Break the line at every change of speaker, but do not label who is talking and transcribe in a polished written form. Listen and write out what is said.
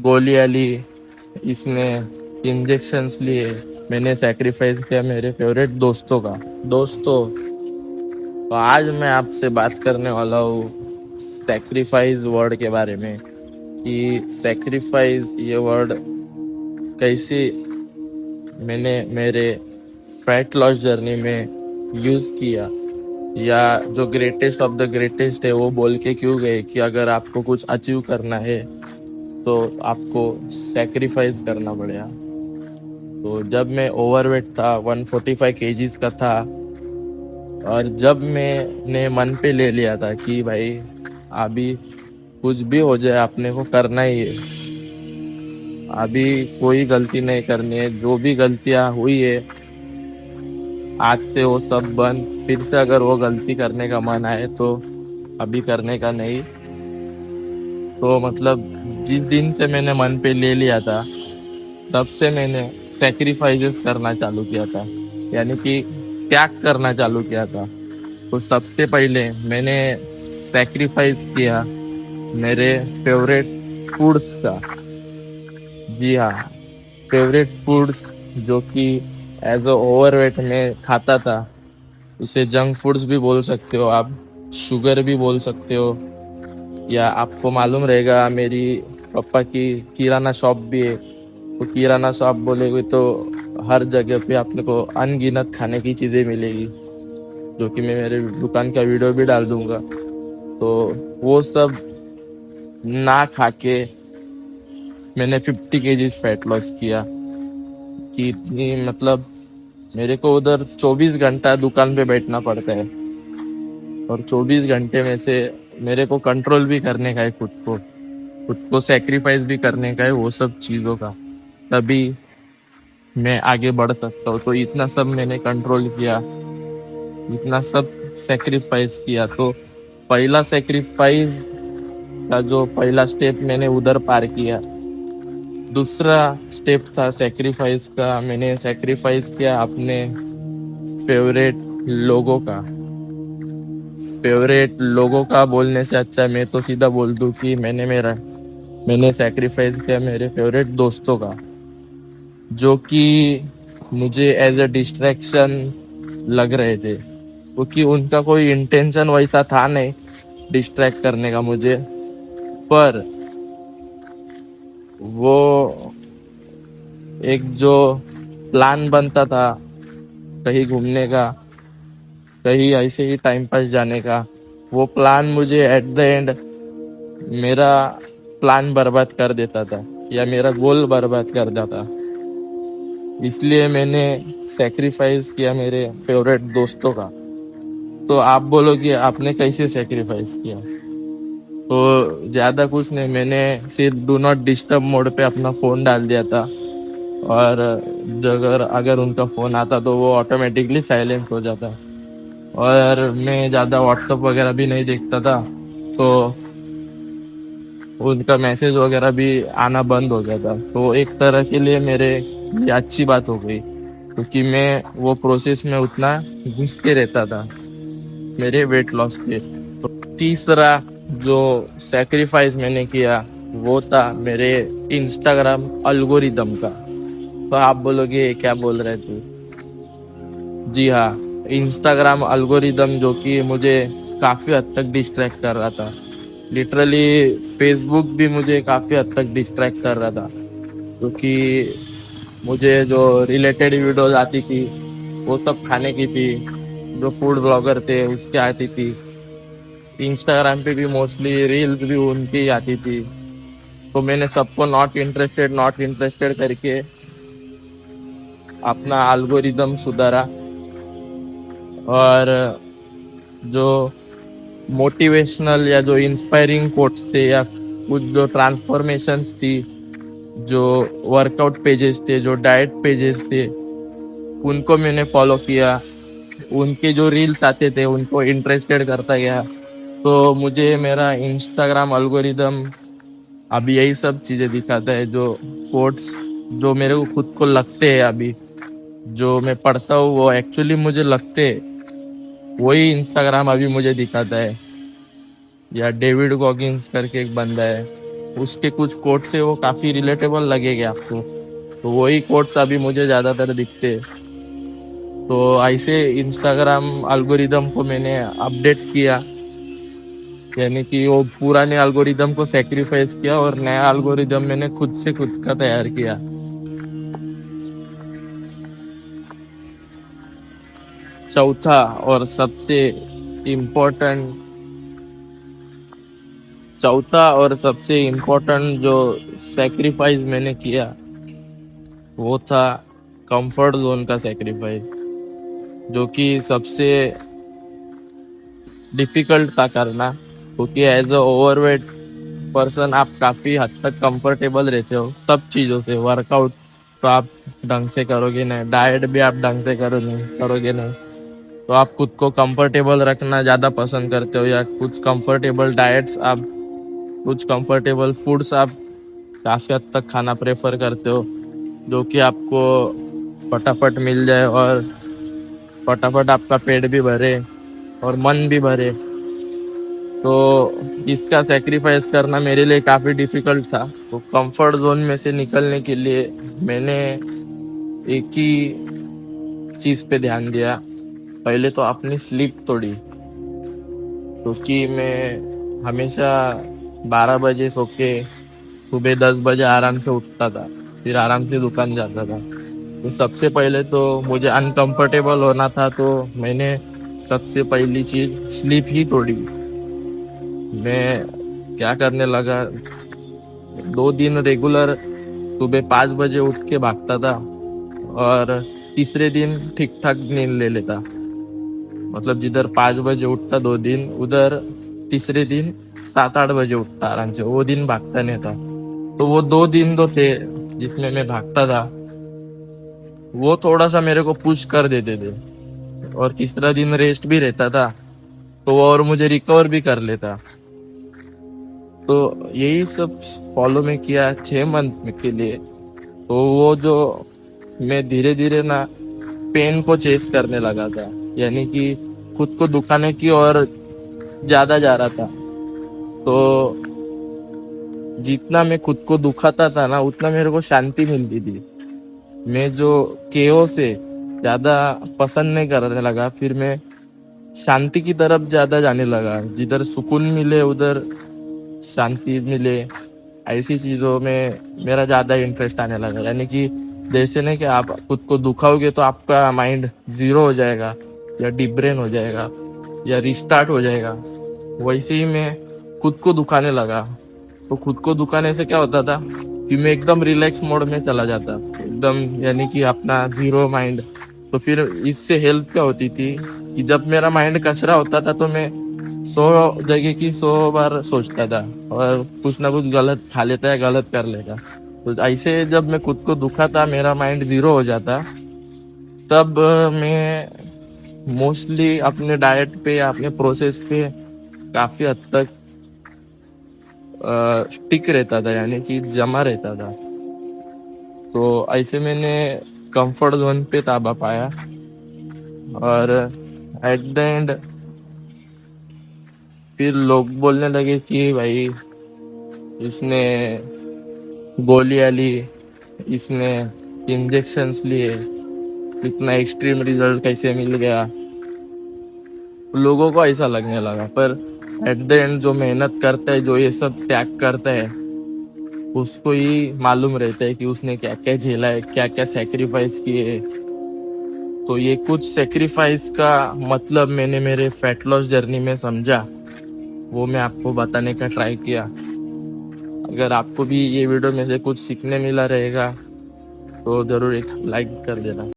गोलियां ली, इसने इंजेक्शंस लिए, मैंने सेक्रीफाइस किया मेरे फेवरेट दोस्तों का। दोस्तों, तो आज मैं आपसे बात करने वाला हूँ सेक्रीफाइस वर्ड के बारे में, कि सेक्रीफाइस ये वर्ड कैसे मैंने मेरे फैट लॉस जर्नी में यूज किया, या जो ग्रेटेस्ट ऑफ द ग्रेटेस्ट है वो बोल के क्यों गए कि अगर आपको कुछ अचीव करना है तो आपको सेक्रीफाइस करना पड़ेगा। तो जब मैं ओवरवेट था, 145 केजीज का था, और जब मैंने मन पे ले लिया था कि भाई अभी कुछ भी हो जाए अपने को करना ही है, अभी कोई गलती नहीं करनी है, जो भी गलतियां हुई है आज से वो सब बंद, फिर से अगर वो गलती करने का मन आए तो अभी करने का नहीं। तो मतलब जिस दिन से मैंने मन पे ले लिया था तब से मैंने सेक्रीफाइसेस करना चालू किया था, यानी कि त्याग करना चालू किया था। तो सबसे पहले मैंने सेक्रीफाइस किया मेरे फेवरेट फूड्स का। जी हाँ, फेवरेट फूड्स जो कि एज अ ओवरवेट में खाता था। उसे जंक फूड्स भी बोल सकते हो आप, शुगर भी बोल सकते हो, या आपको मालूम रहेगा मेरी पापा की किराना शॉप भी है। तो किराना शॉप बोलेगे तो हर जगह पे आपने को अनगिनत खाने की चीज़ें मिलेगी, जो कि मैं मेरे दुकान का वीडियो भी डाल दूंगा। तो वो सब ना खा के मैंने 50 केजीज फैट लॉस किया। कि इतनी मतलब मेरे को उधर 24 घंटा दुकान पे बैठना पड़ता है, और 24 घंटे में से मेरे को कंट्रोल भी करने का है, खुद को सेक्रीफाइस भी करने का है वो सब चीज़ों का, तभी मैं आगे बढ़ सकता हूँ। तो इतना सब मैंने कंट्रोल किया, इतना सब सेक्रीफाइस किया। तो पहला सेक्रीफाइस का जो पहला स्टेप मैंने उधर पार किया। दूसरा स्टेप था सेक्रीफाइस का, मैंने सेक्रीफाइस किया अपने फेवरेट लोगों का। फेवरेट लोगों का बोलने से अच्छा मैं तो सीधा बोल दूं कि मैंने सेक्रीफाइस किया मेरे फेवरेट दोस्तों का, जो कि मुझे एज अ डिस्ट्रैक्शन लग रहे थे, क्योंकि उनका कोई इंटेंशन वैसा था नहीं डिस्ट्रैक्ट करने का मुझे। पर वो एक जो प्लान बनता था कहीं घूमने का, कहीं ऐसे ही टाइम पास जाने का, वो प्लान मुझे एट द एंड मेरा प्लान बर्बाद कर देता था, या मेरा गोल बर्बाद कर देता। इसलिए मैंने सेक्रीफाइस किया मेरे फेवरेट दोस्तों का। तो आप बोलोगे आपने कैसे सेक्रीफाइस किया? तो ज़्यादा कुछ नहीं, मैंने सिर्फ डू नॉट डिस्टर्ब मोड पे अपना फ़ोन डाल दिया था, और अगर अगर उनका फ़ोन आता तो वो ऑटोमेटिकली साइलेंट हो जाता। और मैं ज़्यादा व्हाट्सअप वगैरह भी नहीं देखता था, तो उनका मैसेज वगैरह भी आना बंद हो गया था। तो एक तरह के लिए मेरे लिए अच्छी बात हो गई, क्योंकि मैं वो प्रोसेस में उतना घुसते रहता था मेरे वेट लॉस के। तो तीसरा जो सेक्रीफाइस मैंने किया वो था मेरे इंस्टाग्राम अल्गोरिदम का। तो आप बोलोगे "ये क्या बोल रहे तू"? जी हाँ, इंस्टाग्राम अल्गोरिदम जो कि मुझे काफ़ी हद तक डिस्ट्रैक्ट कर रहा था। लिटरली फेसबुक भी मुझे काफ़ी हद तक डिस्ट्रैक्ट कर रहा था, क्योंकि मुझे जो रिलेटेड वीडियोज आती थी वो सब खाने की थी, जो फूड ब्लॉगर थे उसकी आती थी। इंस्टाग्राम पे भी मोस्टली रील्स भी उनकी आती थी। तो मैंने सबको नॉट इंटरेस्टेड करके अपना एल्गोरिदम सुधारा, और जो मोटिवेशनल या जो इंस्पायरिंग कोट्स थे, या कुछ जो ट्रांसफॉर्मेशंस थी, जो वर्कआउट पेजेस थे, जो डाइट पेजेस थे, उनको मैंने फॉलो किया। उनके जो रील्स आते थे उनको इंटरेस्टेड करता गया। तो मुझे मेरा इंस्टाग्राम अल्गोरिदम अभी यही सब चीज़ें दिखाता है, जो कोट्स जो मेरे को खुद को लगते हैं, अभी जो मैं पढ़ता हूँ वो एक्चुअली मुझे लगते हैं, वही इंस्टाग्राम अभी मुझे दिखाता है। या डेविड गॉगिंस करके एक बंदा है, उसके कुछ कोट्स है वो काफी रिलेटेबल लगेंगे आपको, तो वही कोट्स अभी मुझे ज्यादातर दिखते हैं। तो ऐसे इंस्टाग्राम एल्गोरिदम को मैंने अपडेट किया, यानी कि वो पुराने एल्गोरिदम को सेक्रीफाइस किया और नया एल्गोरिदम मैंने खुद से खुद का तैयार किया। चौथा और सबसे इम्पोर्टेंट चौथा और सबसे इम्पोर्टेंट जो सेक्रीफाइस मैंने किया वो था कंफर्ट जोन का सेक्रीफाइस, जो कि सबसे डिफिकल्ट था करना, क्योंकि एज अ ओवरवेट पर्सन आप काफी हद तक कंफर्टेबल रहते हो सब चीजों से। वर्कआउट तो आप ढंग से करोगे नहीं, डाइट भी आप ढंग से करोगे नहीं, तो आप खुद को कंफर्टेबल रखना ज्यादा पसंद करते हो, या कुछ कंफर्टेबल डाइट्स आप कुछ कंफर्टेबल फूड्स आप काफी हद तक खाना प्रेफर करते हो, जो कि आपको फटाफट मिल जाए और फटाफट आपका पेट भी भरे और मन भी भरे। तो इसका सेक्रीफाइस करना मेरे लिए काफी डिफिकल्ट था। तो कंफर्ट जोन में से निकलने के लिए मैंने एक ही चीज पे ध्यान दिया। पहले तो अपनी स्लीप तोड़ी, क्योंकि मैं हमेशा 12 बजे सो के सुबह 10 बजे आराम से उठता था, फिर आराम से दुकान जाता था। तो सबसे पहले तो मुझे अनकंफर्टेबल होना था, तो मैंने सबसे पहली चीज स्लीप ही तोड़ी। मैं क्या करने लगा, 2 दिन रेगुलर सुबह 5 बजे उठ के भागता था और तीसरे दिन ठीक ठाक नींद ले लेता। मतलब जिधर 5 बजे उठता 2 दिन, उधर तीसरे दिन 7-8 बजे उठता आराम से, वो दिन भागता नहीं था। तो वो 2 दिन तो थे जिसमें मैं भागता था, वो थोड़ा सा मेरे को पुश कर देते थे, और तीसरा दिन रेस्ट भी रहता था, तो वो और मुझे रिकवर भी कर लेता। तो यही सब फॉलो में किया 6 मंथ के लिए। तो वो जो मैं धीरे धीरे ना पेन को चेस करने लगा था, यानी कि खुद को दुखाने की और ज्यादा जा रहा था। तो जितना मैं खुद को दुखाता था ना, उतना मेरे को शांति मिलती थी। मैं जो केओ से ज्यादा पसंद नहीं करने लगा, फिर मैं शांति की तरफ ज्यादा जाने लगा। जिधर सुकून मिले उधर शांति मिले, ऐसी चीजों में मेरा ज्यादा इंटरेस्ट आने लगा। यानी कि जैसे नहीं कि आप खुद को दुखाओगे तो आपका माइंड जीरो हो जाएगा, या डीप ब्रेन हो जाएगा, या रिस्टार्ट हो जाएगा, वैसे ही मैं खुद को दुखाने लगा। तो खुद को दुखाने से क्या होता था कि मैं एकदम रिलैक्स मोड में चला जाता एकदम, यानी कि अपना जीरो माइंड। तो फिर इससे हेल्प क्या होती थी कि जब मेरा माइंड कचरा होता था तो मैं 100 जगह की 100 बार सोचता था और कुछ ना कुछ गलत खा लेता है, गलत कर लेगा। तो ऐसे जब मैं खुद को दुखा था, मेरा माइंड जीरो हो जाता, तब मैं मोस्टली अपने डाइट पे या अपने प्रोसेस पे काफी हद तक स्टिक रहता था, यानी कि जमा रहता था। तो ऐसे मैंने कंफर्ट जोन पे ताबा पाया, और एट द एंड फिर लोग बोलने लगे कि भाई इसने गोलियां ली, इसने इंजेक्शंस लिए, इतना एक्सट्रीम रिजल्ट कैसे मिल गया। लोगों को ऐसा लगने लगा, पर एट द एंड जो मेहनत करता है, जो ये सब त्याग करता है, उसको ही मालूम रहता है कि उसने क्या क्या झेला है, क्या क्या सेक्रीफाइस किए। तो ये कुछ सेक्रीफाइस का मतलब मैंने मेरे फैट लॉस जर्नी में समझा, वो मैं आपको बताने का ट्राई किया। अगर आपको भी ये वीडियो में से कुछ सीखने मिला रहेगा तो जरूर एक लाइक कर देना।